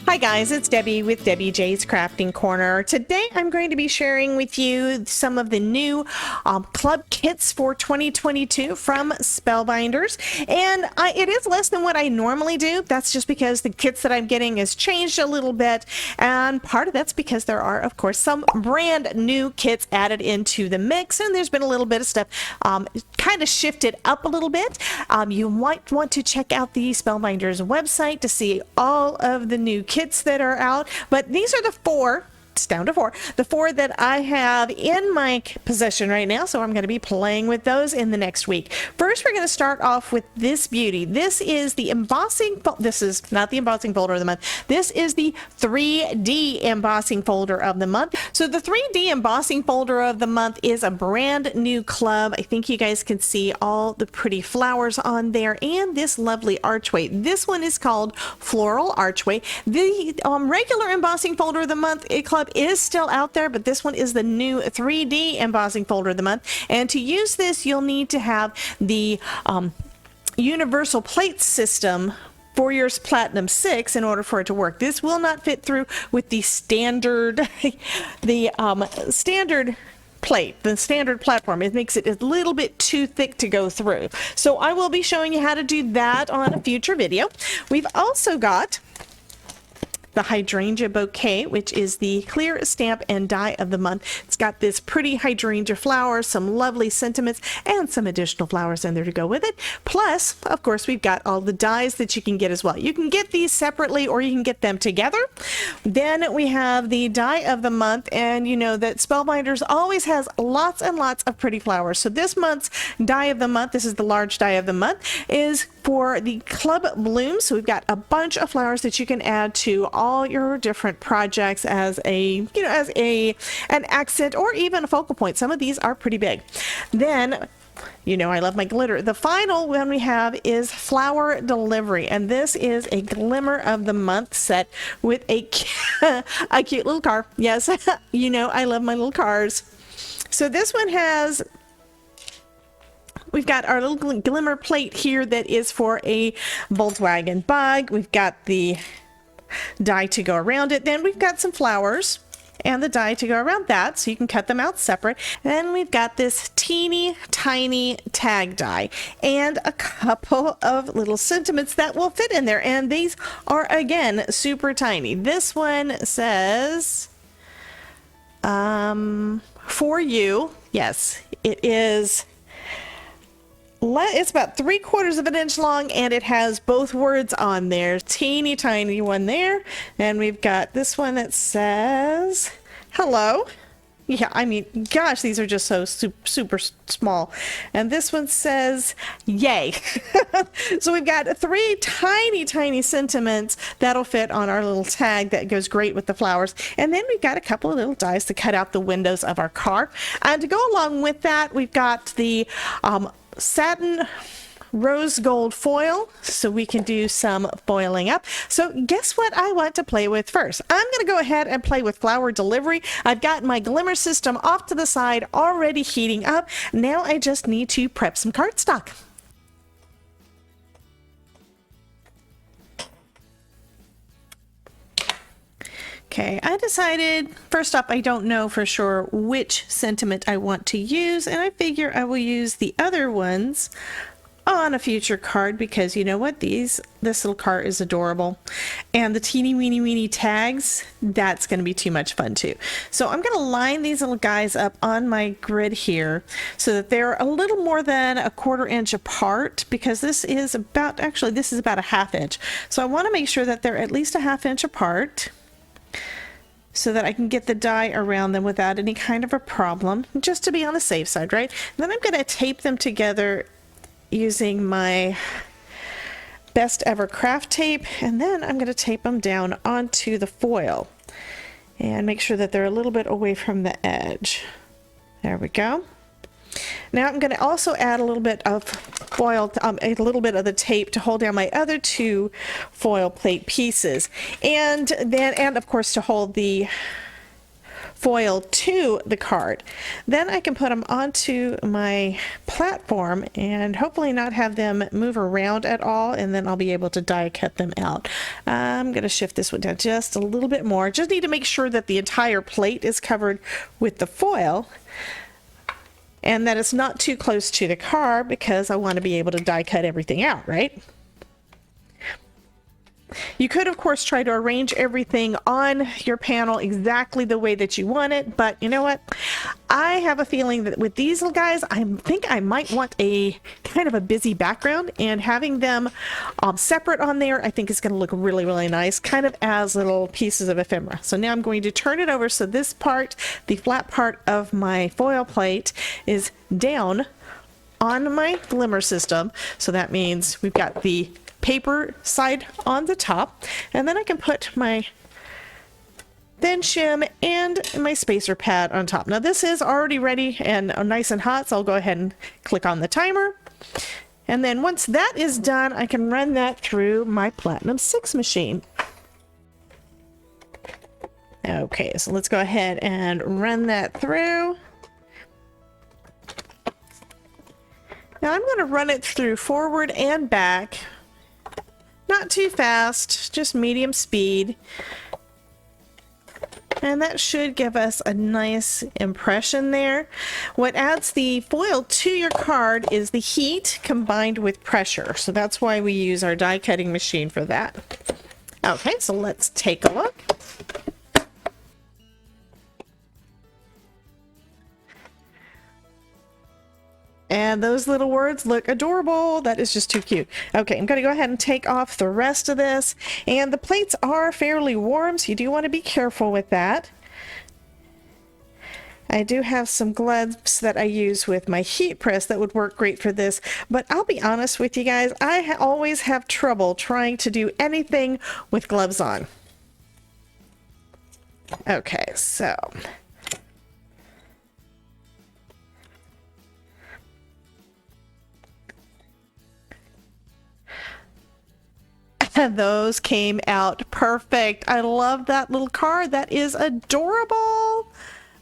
Hi guys, it's Debbie with Debbie J's Crafting Corner. Today I'm going to be sharing with you some of the new club kits for 2022 from Spellbinders. And it is less than what I normally do. That's just because the kits that I'm getting has changed a little bit. And part of that's because there are, of course, some brand new kits added into the mix. And there's been a little bit of stuff kind of shifted up a little bit. You might want to check out the Spellbinders website to see all of the new kits that are out, but these are the four. It's down to four. The four that I have in my possession right now, so I'm going to be playing with those in the next week. First, we're going to start off with this beauty. This is the embossing. This is not the embossing folder of the month. This is the 3D embossing folder of the month. So the 3D embossing folder of the month is a brand new club. I think you guys can see all the pretty flowers on there and this lovely archway. This one is called Floral Archway. The regular embossing folder of the month club is still out there, but this one is the new 3D embossing folder of the month. And to use this, you'll need to have the universal plate system for your Platinum 6 in order for it to work. This will not fit through with the standard standard plate, the standard platform. It makes it a little bit too thick to go through. So I will be showing you how to do that on a future video. We've also got the hydrangea bouquet, which is the clear stamp and die of the month. It's got this pretty hydrangea flower, some lovely sentiments, and some additional flowers in there to go with it. Plus, of course, we've got all the dies that you can get as well. You can get these separately or you can get them together. Then we have the die of the month, and you know that Spellbinders always has lots and lots of pretty flowers. So this month's die of the month, this is the large die of the month, is for the Club Bloom. So we've got a bunch of flowers that you can add to all your different projects as an accent or even a focal point. Some of these are pretty big. Then, you know, I love my glitter. The final one we have is Flower Delivery, and this is a Glimmer of the Month set with a cute little car. Yes, you know, I love my little cars. So this one has, we've got our little glimmer plate here that is for a Volkswagen Bug. We've got the die to go around it. Then we've got some flowers and the die to go around that, so you can cut them out separate. Then we've got this teeny tiny tag die and a couple of little sentiments that will fit in there, and these are again super tiny. This one says for you. Yes, it is. It's about 3/4 of an inch long, and it has both words on there. Teeny tiny one there. And we've got this one that says hello. Yeah, I mean, gosh, these are just so super small. And this one says yay. So we've got three tiny sentiments that'll fit on our little tag that goes great with the flowers. And then we've got a couple of little dies to cut out the windows of our car. And to go along with that, we've got the satin rose gold foil, so we can do some foiling up. So guess what I want to play with first? I'm going to go ahead and play with Flower Delivery. I've got my glimmer system off to the side already heating up. Now I just need to prep some cardstock. Okay, I decided, first off, I don't know for sure which sentiment I want to use, and I figure I will use the other ones on a future card because you know what, this little card is adorable, and the teeny weeny tags, that's going to be too much fun too. So I'm going to line these little guys up on my grid here so that they're a little more than a 1/4 inch apart, because this is about, actually this is about a 1/2 inch. So I want to make sure that they're at least a 1/2 inch apart, so that I can get the die around them without any kind of a problem, just to be on the safe side, right? And then I'm going to tape them together using my best ever craft tape, and then I'm going to tape them down onto the foil and make sure that they're a little bit away from the edge. There we go. Now I'm going to also add a little bit of foil, a little bit of the tape to hold down my other two foil plate pieces, and of course to hold the foil to the card. Then I can put them onto my platform and hopefully not have them move around at all, and then I'll be able to die cut them out. I'm going to shift this one down just a little bit more. Just need to make sure that the entire plate is covered with the foil and that it's not too close to the card, because I want to be able to die cut everything out, right? You could, of course, try to arrange everything on your panel exactly the way that you want it, but you know what? I have a feeling that with these little guys, I think I might want a kind of a busy background, and having them separate on there, I think is going to look really, really nice, kind of as little pieces of ephemera. So now I'm going to turn it over so this part, the flat part of my foil plate, is down on my glimmer system. So that means we've got the paper side on the top, and then I can put my thin shim and my spacer pad on top. Now this is already ready and nice and hot, so I'll go ahead and click on the timer, and then once that is done, I can run that through my Platinum 6 machine. Okay, so let's go ahead and run that through. Now I'm going to run it through forward and back. Not too fast, just medium speed. And that should give us a nice impression there. What adds the foil to your card is the heat combined with pressure. So that's why we use our die cutting machine for that. Okay, so let's take a look. And those little words look adorable. That is just too cute. Okay, I'm going to go ahead and take off the rest of this. And the plates are fairly warm, so you do want to be careful with that. I do have some gloves that I use with my heat press that would work great for this. But I'll be honest with you guys, I always have trouble trying to do anything with gloves on. Okay, so those came out perfect. I love that little card. That is adorable.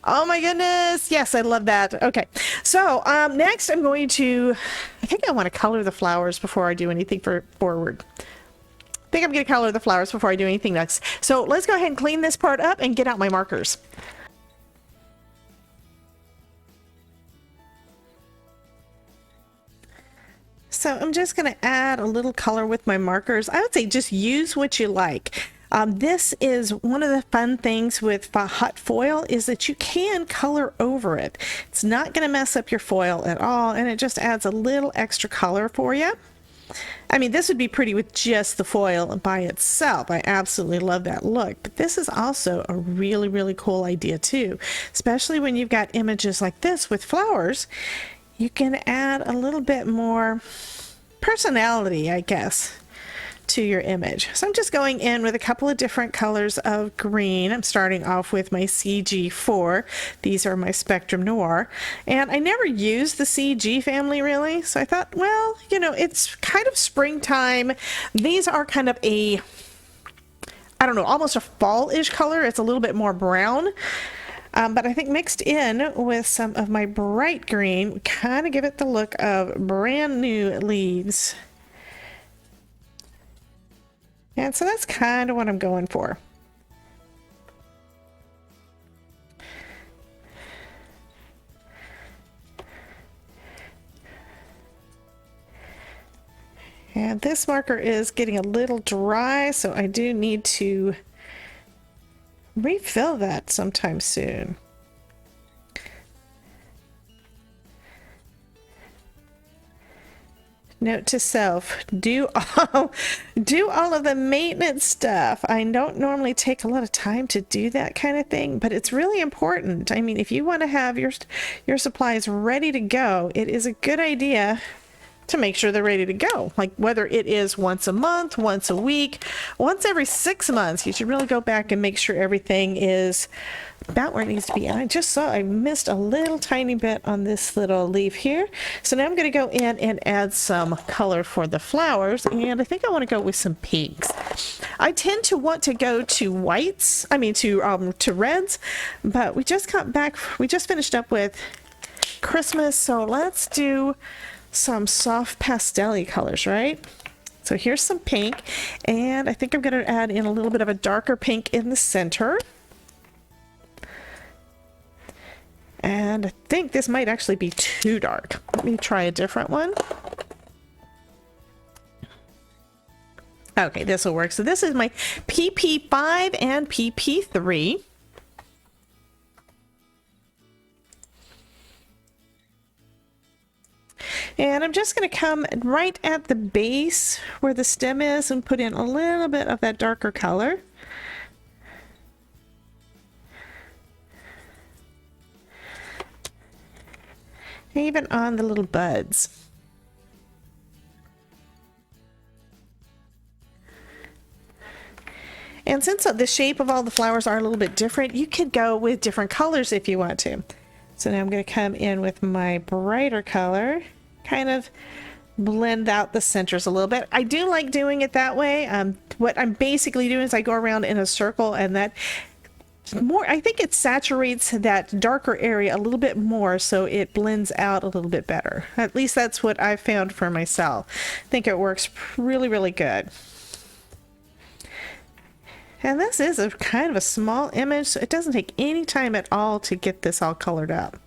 Oh my goodness. Yes, I love that. Okay, so next I'm going to, I think I want to color the flowers before I do anything forward. I think I'm going to color the flowers before I do anything next. So let's go ahead and clean this part up and get out my markers. So I'm just going to add a little color with my markers. I would say just use what you like. This is one of the fun things with hot foil, is that you can color over it. It's not going to mess up your foil at all, and it just adds a little extra color for you. I mean, this would be pretty with just the foil by itself. I absolutely love that look, but this is also a really, really cool idea too, especially when you've got images like this with flowers. You can add a little bit more personality, I guess, to your image. So I'm just going in with a couple of different colors of green. I'm starting off with my CG4. These are my Spectrum Noir. And I never used the CG family really, so I thought, well, you know, it's kind of springtime. These are kind of a, I don't know, almost a fall-ish color. It's a little bit more brown. But I think mixed in with some of my bright green, kind of give it the look of brand new leaves. And so that's kind of what I'm going for. And this marker is getting a little dry, so I do need to refill that sometime soon. Note to self, do all of the maintenance stuff. I don't normally take a lot of time to do that kind of thing, but it's really important. I mean, if you want to have your supplies ready to go, it is a good idea to make sure they're ready to go. Like whether it is once a month, once a week, once every 6 months, you should really go back and make sure everything is about where it needs to be. And I just saw I missed a little tiny bit on this little leaf here. So now I'm going to go in and add some color for the flowers, and I think I want to go with some pinks. I tend to want to go to whites, to reds, but we just finished up with Christmas, so let's do some soft pastel-y colors, right? So here's some pink, and I think I'm going to add in a little bit of a darker pink in the center. And I think this might actually be too dark. Let me try a different one. Okay, this will work. So this is my PP5 and PP3. And I'm just going to come right at the base where the stem is and put in a little bit of that darker color. Even on the little buds. And since the shape of all the flowers are a little bit different, you could go with different colors if you want to. So now I'm going to come in with my brighter color, kind of blend out the centers a little bit. I do like doing it that way. What I'm basically doing is I go around in a circle, and that more, I think it saturates that darker area a little bit more, so it blends out a little bit better. At least that's what I found for myself. I think it works really, really good. And this is a kind of a small image, so it doesn't take any time at all to get this all colored up.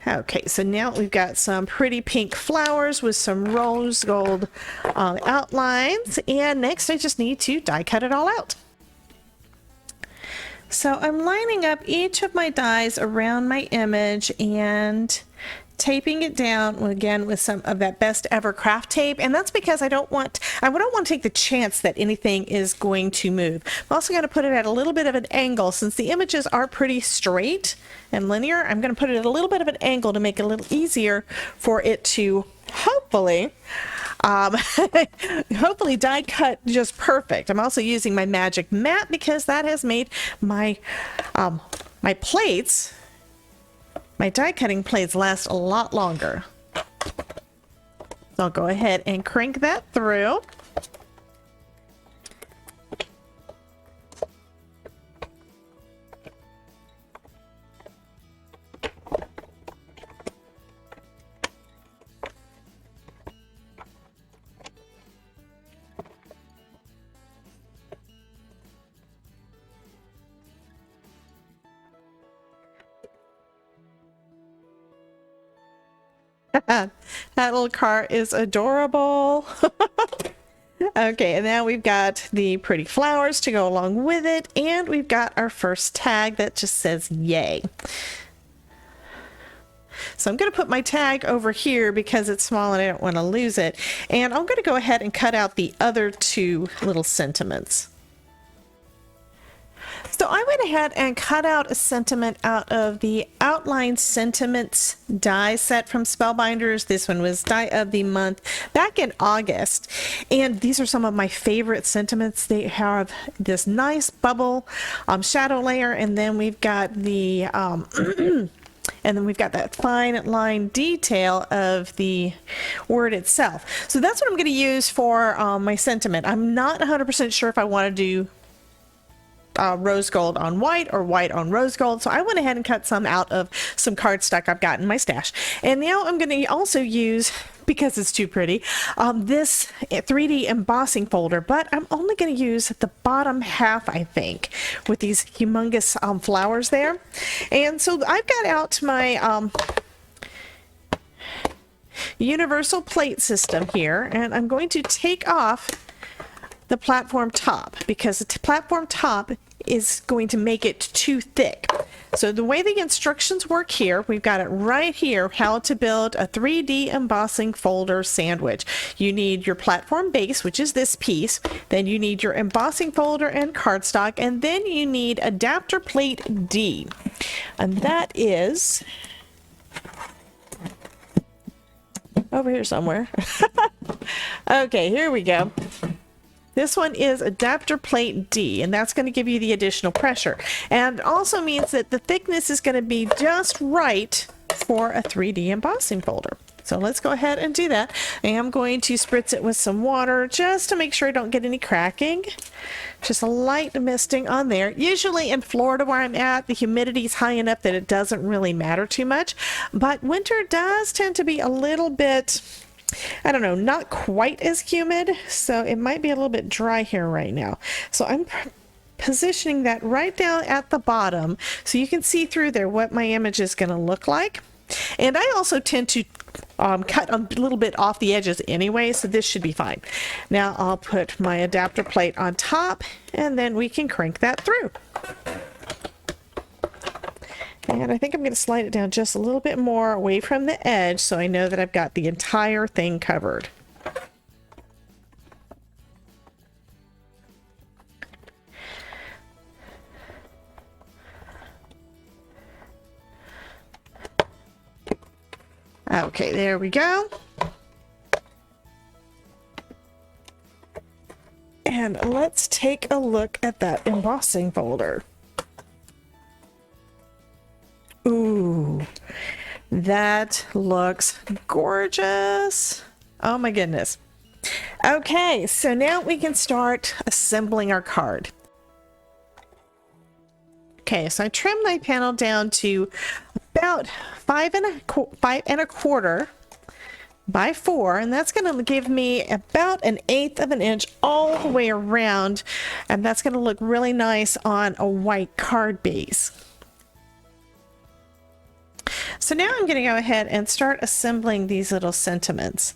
Okay, so now we've got some pretty pink flowers with some rose gold outlines, and next I just need to die cut it all out. So I'm lining up each of my dies around my image and taping it down again with some of that best ever craft tape, and that's because I don't want to take the chance that anything is going to move. I'm also going to put it at a little bit of an angle. Since the images are pretty straight and linear, I'm going to put it at a little bit of an angle to make it a little easier for it to hopefully hopefully die cut just perfect. I'm also using my magic mat because that has made my my plates, my die cutting plates, last a lot longer. So I'll go ahead and crank that through. That little car is adorable. Okay, and now we've got the pretty flowers to go along with it, and we've got our first tag that just says yay. So I'm going to put my tag over here because it's small and I don't want to lose it, and I'm going to go ahead and cut out the other two little sentiments. So I went ahead and cut out a sentiment out of the Outline Sentiments die set from Spellbinders. This one was die of the month back in August. And these are some of my favorite sentiments. They have this nice bubble shadow layer, and then we've got the and then we've got that fine line detail of the word itself. So that's what I'm going to use for my sentiment. I'm not 100% sure if I want to do rose gold on white or white on rose gold, so I went ahead and cut some out of some cardstock I've got in my stash. And now I'm going to also use, because it's too pretty, this 3D embossing folder, but I'm only going to use the bottom half, I think, with these humongous flowers there. And so I've got out my universal plate system here, and I'm going to take off the platform top because the platform top is going to make it too thick. So the way the instructions work here, we've got it right here, how to build a 3D embossing folder sandwich. You need your platform base, which is this piece, then you need your embossing folder and cardstock, and then you need adapter plate D. And that is over here somewhere. Okay, here we go. This one is adapter plate D, and that's going to give you the additional pressure. And also means that the thickness is going to be just right for a 3D embossing folder. So let's go ahead and do that. I am going to spritz it with some water just to make sure I don't get any cracking. Just a light misting on there. Usually in Florida where I'm at, the humidity is high enough that it doesn't really matter too much. But winter does tend to be a little bit, I don't know, not quite as humid. So it might be a little bit dry here right now. So I'm positioning that right down at the bottom so you can see through there what my image is going to look like. And I also tend to cut a little bit off the edges anyway, so this should be fine. Now I'll put my adapter plate on top and then we can crank that through. And I think I'm going to slide it down just a little bit more away from the edge so I know that I've got the entire thing covered. Okay, there we go. And let's take a look at that embossing folder. Ooh, that looks gorgeous. Oh my goodness. Okay, so now we can start assembling our card. Okay, so I trimmed my panel down to about 5.25 by 4, and that's going to give me about 1/8 of an inch all the way around, and that's going to look really nice on a white card base. So now I'm going to go ahead and start assembling these little sentiments,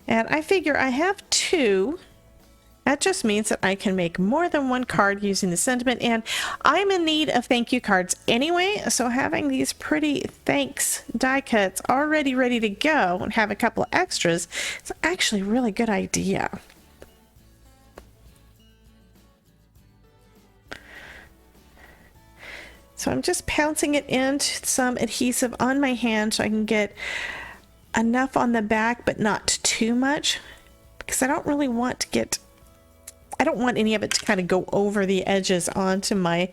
and I figure I have 2. That just means that I can make more than one card using the sentiment, and I'm in need of thank you cards anyway, so having these pretty thanks die cuts already ready to go and have a couple of extras is actually a really good idea. So I'm just pouncing it into some adhesive on my hand so I can get enough on the back but not too much, because I don't really want to get, I don't want any of it to kind of go over the edges onto my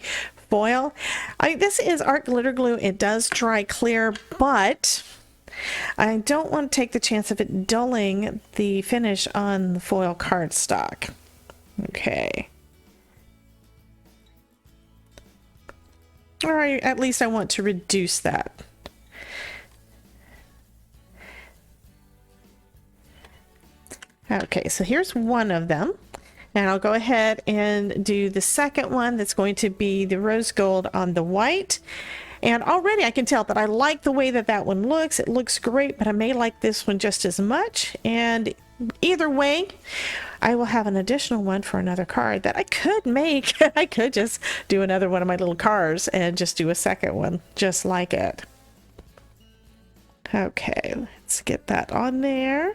foil. This is art glitter glue. It does dry clear, but I don't want to take the chance of it dulling the finish on the foil cardstock. Okay. Or at least I want to reduce that. Okay, so here's one of them. And I'll go ahead and do the second one that's going to be the rose gold on the white. And already I can tell that I like the way that that one looks. It looks great, but I may like this one just as much. And either way, I will have an additional one for another card that I could make. I could just do another one of my little cards and just do a second one just like it. Okay, let's get that on there.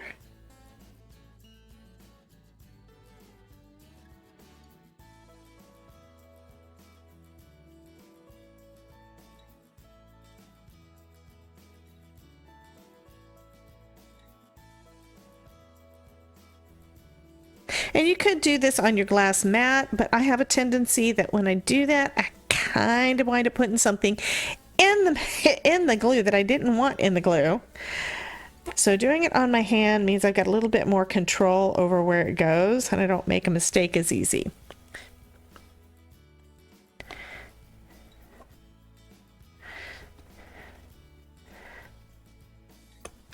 And you could do this on your glass mat, but I have a tendency that when I do that, I kind of wind up putting something in the glue that I didn't want in the glue. So doing it on my hand means I've got a little bit more control over where it goes, and I don't make a mistake as easy.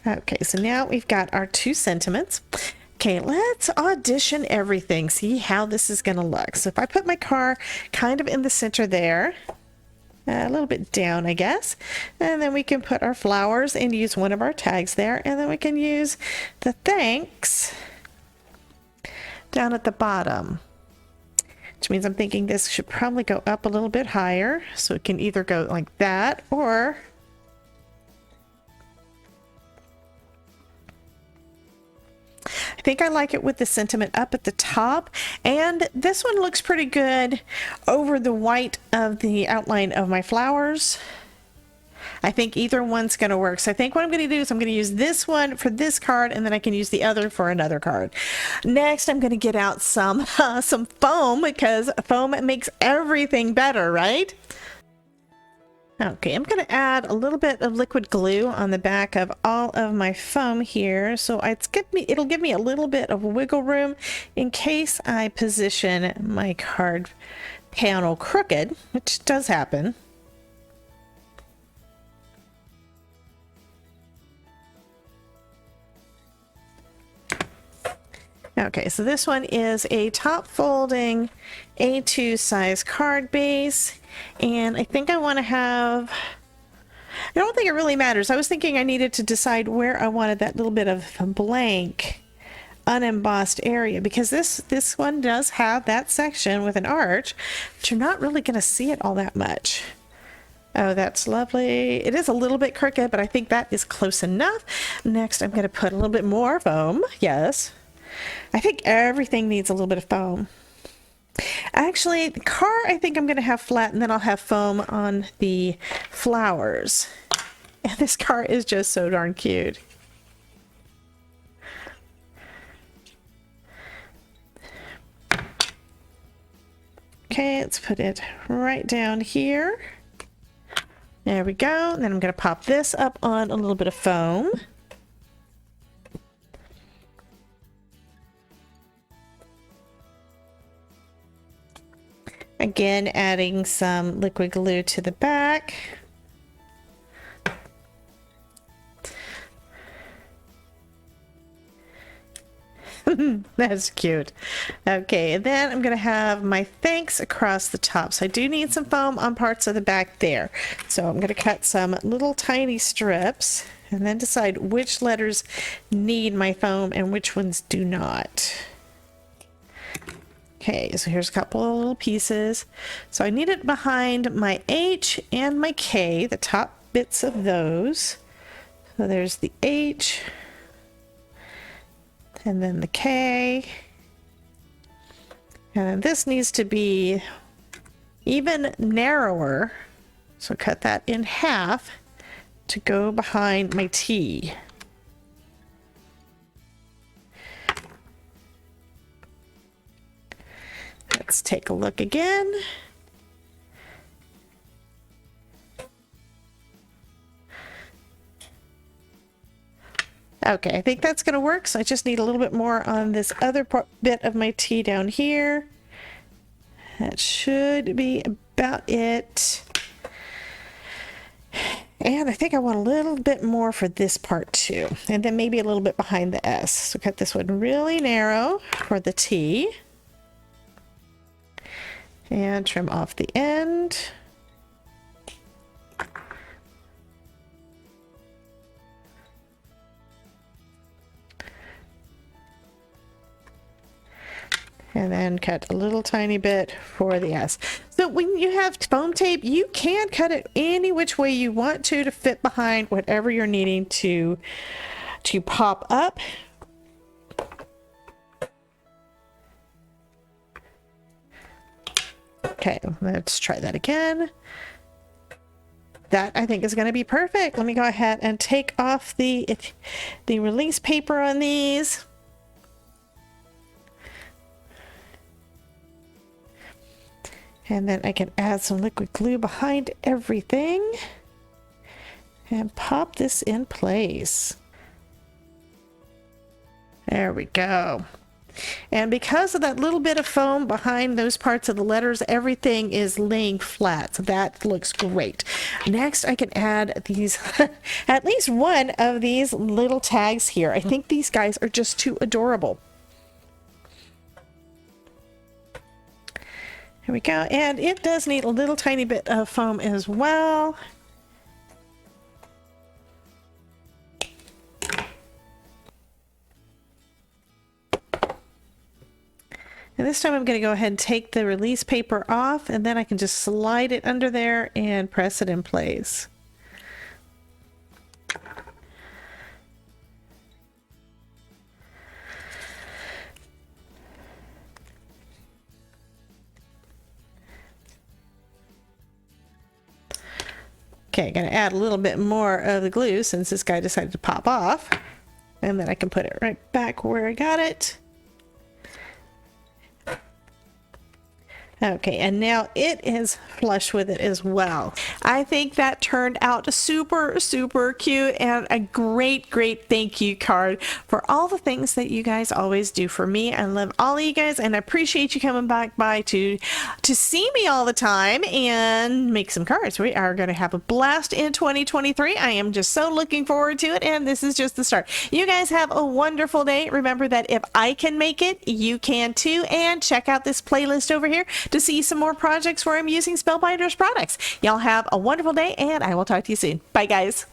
Okay, so now we've got our 2 sentiments. Okay, let's audition everything, see how this is going to look. So if I put my car kind of in the center there, a little bit down, I guess, and then we can put our flowers and use one of our tags there, and then we can use the thanks down at the bottom, which means I'm thinking this should probably go up a little bit higher, so it can either go like that or I think I like it with the sentiment up at the top, and this one looks pretty good over the white of the outline of my flowers. I think either one's going to work. So I think what I'm going to do is I'm going to use this one for this card, and then I can use the other for another card. Next, I'm going to get out some foam, because foam makes everything better, right? Okay, I'm going to add a little bit of liquid glue on the back of all of my foam here, so it'll give me a little bit of wiggle room in case I position my card panel crooked, which does happen. Okay, so this one is a top folding A2 size card base, and I think I want to have, I don't think it really matters. I was thinking I needed to decide where I wanted that little bit of blank unembossed area, because this one does have that section with an arch, but you're not really going to see it all that much. Oh, that's lovely. It is a little bit crooked, but I think that is close enough. Next, I'm going to put a little bit more foam. Yes. I think everything needs a little bit of foam. Actually, the car, I think I'm going to have flat, and then I'll have foam on the flowers. And this car is just so darn cute. Okay, let's put it right down here. There we go. And then I'm going to pop this up on a little bit of foam. Again, adding some liquid glue to the back. That's cute. Okay, and then I'm going to have my thanks across the top. So I do need some foam on parts of the back there. So I'm going to cut some little tiny strips and then decide which letters need my foam and which ones do not. Okay, so here's a couple of little pieces. So I need it behind my H and my K, the top bits of those. So there's the H, and then the K. And then this needs to be even narrower. So cut that in half to go behind my T. Let's take a look again. Okay, I think that's going to work. So I just need a little bit more on this other bit of my T down here. That should be about it. And I think I want a little bit more for this part too. And then maybe a little bit behind the S. So cut this one really narrow for the T. And trim off the end. And then cut a little tiny bit for the S. So when you have foam tape, you can cut it any which way you want to fit behind whatever you're needing to pop up. Okay, let's try that again. That I think is going to be perfect. Let me go ahead and take off the release paper on these. And then I can add some liquid glue behind everything and pop this in place. There we go. And because of that little bit of foam behind those parts of the letters, everything is laying flat. So that looks great. Next, I can add these, at least one of these little tags here. I think these guys are just too adorable. Here we go. And it does need a little tiny bit of foam as well. And this time I'm going to go ahead and take the release paper off, and then I can just slide it under there and press it in place. Okay, I'm going to add a little bit more of the glue since this guy decided to pop off. And then I can put it right back where I got it. Okay, and now it is flush with it as well. I think that turned out super, super cute, and a great, great thank you card for all the things that you guys always do for me. I love all of you guys, and I appreciate you coming back by to see me all the time and make some cards. We are going to have a blast in 2023. I am just so looking forward to it, and this is just the start. You guys have a wonderful day. Remember that if I can make it, you can too, and check out this playlist over here to see some more projects where I'm using Spellbinders products. Y'all have a wonderful day, and I will talk to you soon. Bye, guys.